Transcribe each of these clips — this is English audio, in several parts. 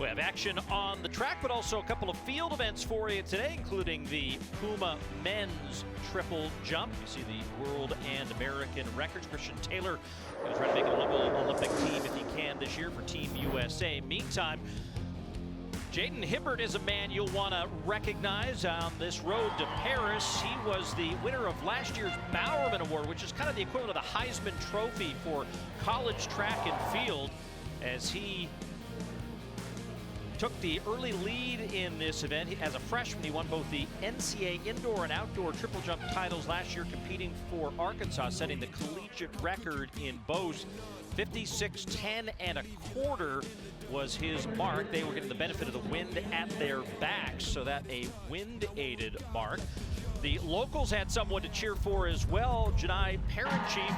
We have action on the track, but also a couple of field events for you today, including the Puma men's triple jump. You see the world and American records. Christian Taylor going to try to make a local Olympic team if he can this year for Team USA. Meantime, Jaden Hibert is a man you'll want to recognize on this road to Paris. He was the winner of last year's Bowerman Award, which is kind of the equivalent of the Heisman Trophy for college track and field, as he took the early lead in this event. As a freshman, he won both the NCAA indoor and outdoor triple jump titles last year, competing for Arkansas, setting the collegiate record in both. 56.10 1/4 was his mark. They were getting the benefit of the wind at their backs, so that a wind-aided mark. The locals had someone to cheer for as well. Jah-Nhai, parent chief,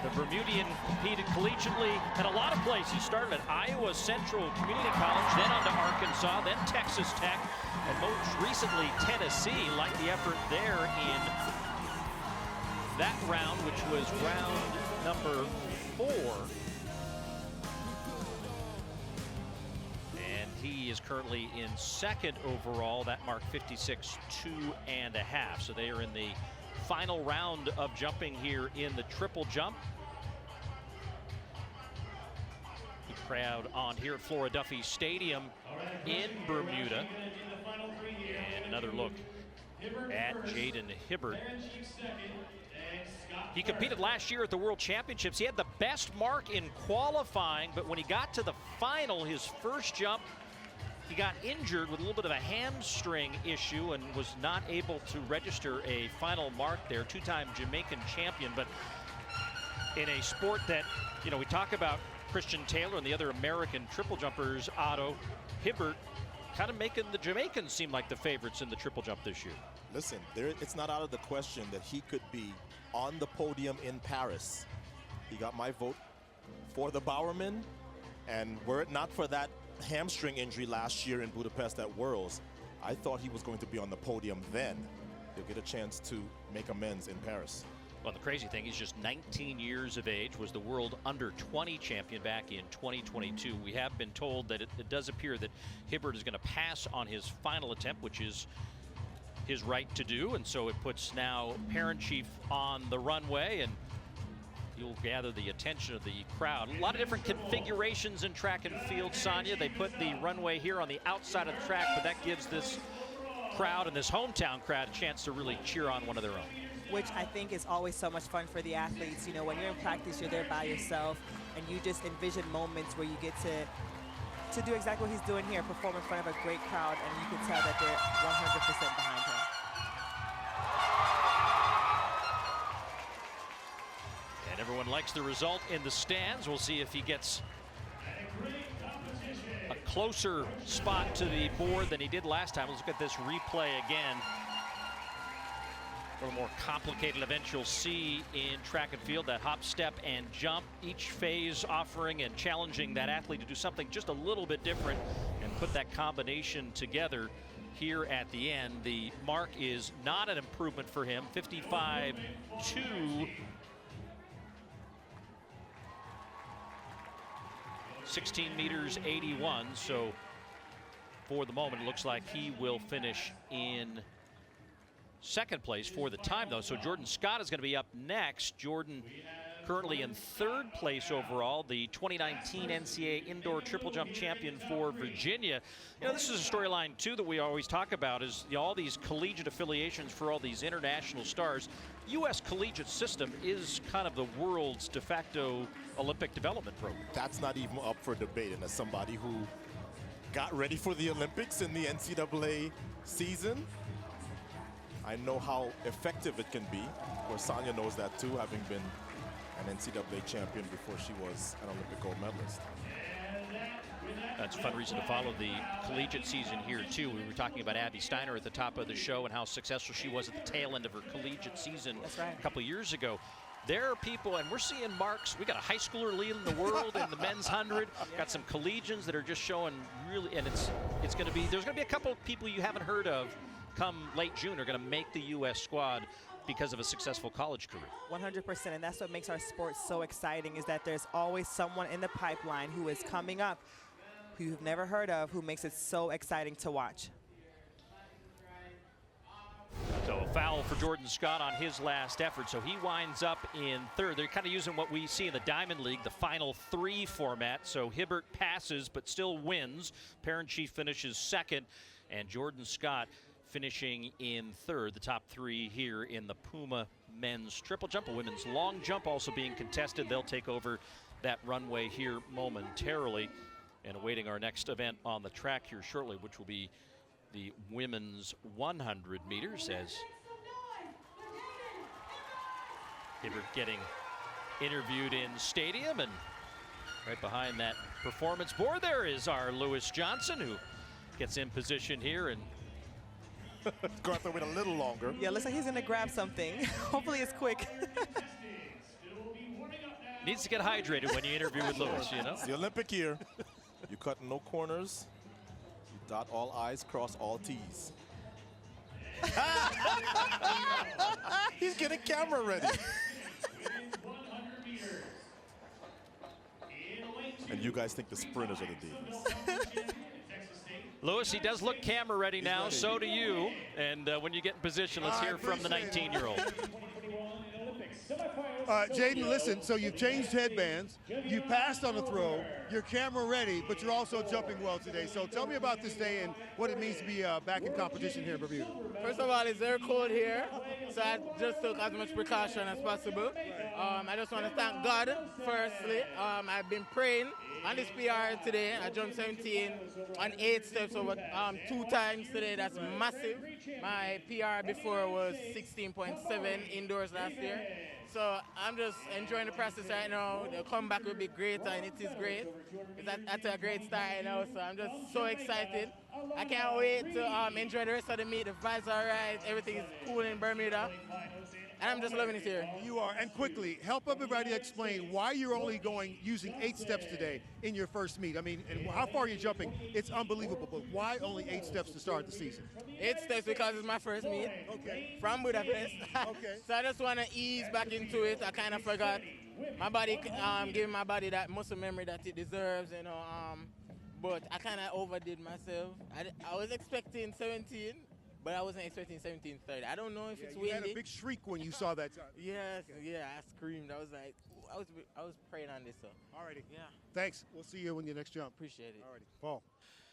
the Bermudian, competed collegiately at a lot of places. He started at Iowa Central Community College, then on to Arkansas, then Texas Tech, and most recently Tennessee. Liked the effort there in that round, which was round number 4. And he is currently in second overall. That marked 56.2 1/2. So they are in the final round of jumping here in the triple jump. The crowd on here at Flora Duffy Stadium in Bermuda. And another look at Jaden Hibert. He competed last year at the World Championships. He had the best mark in qualifying, but when he got to the final, his first jump, he got injured with a little bit of a hamstring issue and was not able to register a final mark there. Two-time Jamaican champion, but in a sport that, you know, we talk about Christian Taylor and the other American triple jumpers, Otto, Hibert kind of making the Jamaicans seem like the favorites in the triple jump this year. Listen, it's not out of the question that he could be on the podium in Paris. He got my vote for the Bowerman, and were it not for that hamstring injury last year in Budapest at Worlds, I thought he was going to be on the podium then. He'll get a chance to make amends in Paris. Well, the crazy thing, he's just 19 years of age, was the world under-20 champion back in 2022. We have been told that it does appear that Hibert is going to pass on his final attempt, which is his right to do, and so it puts now parent chief on the runway, and you'll gather the attention of the crowd. A lot of different configurations in track and field, Sonia. They put the runway here on the outside of the track, but that gives this crowd and this hometown crowd a chance to really cheer on one of their own. Which I think is always so much fun for the athletes. You know, when you're in practice, you're there by yourself, and you just envision moments where you get to do exactly what he's doing here, perform in front of a great crowd, and you can tell that they're 100% behind him. And everyone likes the result in the stands. We'll see if he gets a closer spot to the board than he did last time. Let's look at this replay again. A little more complicated event you'll see in track and field, that hop, step, and jump. Each phase offering and challenging that athlete to do something just a little bit different and put that combination together here at the end. The mark is not an improvement for him, 55.2. 16 meters 81, so for the moment it looks like he will finish in second place for the time, though. So Jordan Scott is going to be up next. Jordan currently in third place overall, the 2019 NCAA indoor triple jump champion for Virginia. You know, this is a storyline too that we always talk about, is, you know, all these collegiate affiliations for all these international stars. U.S. collegiate system is kind of the world's de facto Olympic development program. That's not even up for debate, and as somebody who got ready for the Olympics in the NCAA season, I know how effective it can be. Of course, Sonia knows that too, having been an NCAA champion before she was an Olympic gold medalist. That's a fun reason to follow the collegiate season here too. We were talking about Abby Steiner at the top of the show and how successful she was at the tail end of her collegiate season a couple years ago. There are people, and we're seeing marks. We got a high schooler leading the world in the men's 100. Got some collegians that are just showing really, and it's going to be, there's going to be a couple of people you haven't heard of come late June are going to make the U.S. squad because of a successful college career. 100%, and that's what makes our sport so exciting, is that there's always someone in the pipeline who is coming up who you've never heard of, who makes it so exciting to watch. So a foul for Jordan Scott on his last effort. So he winds up in third. They're kind of using what we see in the Diamond League, the final three format. So Hibert passes but still wins. Parent Chief finishes second, and Jordan Scott finishing in third. The top three here in the Puma men's triple jump. A women's long jump also being contested. They'll take over that runway here momentarily, and awaiting our next event on the track here shortly, which will be the women's 100 meters, as Hibert getting interviewed in stadium. And right behind that performance board there is our Lewis Johnson, who gets in position here. And Going to wait a little longer. Yeah, looks like he's going to grab something. Hopefully it's quick. Needs to get hydrated when you interview with Lewis, you know? It's the Olympic year. You cut no corners. You dot all I's, cross all T's. He's getting camera ready. And you guys think the sprinters are the demons. Lewis, he does look camera ready now, ready. So do you. And when you get in position, let's hear from the 19-year-old. Jaden, listen, so you've changed headbands, you passed on the throw, you're camera ready, but you're also jumping well today. So tell me about this day and what it means to be back in competition here in Bermuda. First of all, it's very cold here, so I just took as much precaution as possible. I just want to thank God, firstly. I've been praying on this PR today. I jumped 17 on 8 steps over 2 times today. That's massive. My PR before was 16.7 indoors last year. So I'm just enjoying the process right now. The comeback will be great, and it is great. It's at a great start right now, so I'm just so excited. I can't wait to enjoy the rest of the meet. The vibes are right. Everything is cool in Bermuda. And I'm just loving it here. You are. And quickly, help everybody explain why you're only using 8 steps today in your first meet. I mean, and how far you're jumping, it's unbelievable, but why only 8 steps to start the season? 8 steps because it's my first meet. Okay. From Budapest. Okay. So I just want to ease back into it. I kind of forgot. My body, giving my body that muscle memory that it deserves, you know. But I kind of overdid myself. I was expecting 17. But I wasn't expecting 17:30. I don't know if it's windy. You had a big shriek when you saw that time. Yes, yeah, I screamed. I was like, I was praying on this. So. Alrighty. Yeah. Thanks. We'll see you when you next jump. Appreciate it. Alrighty. Paul.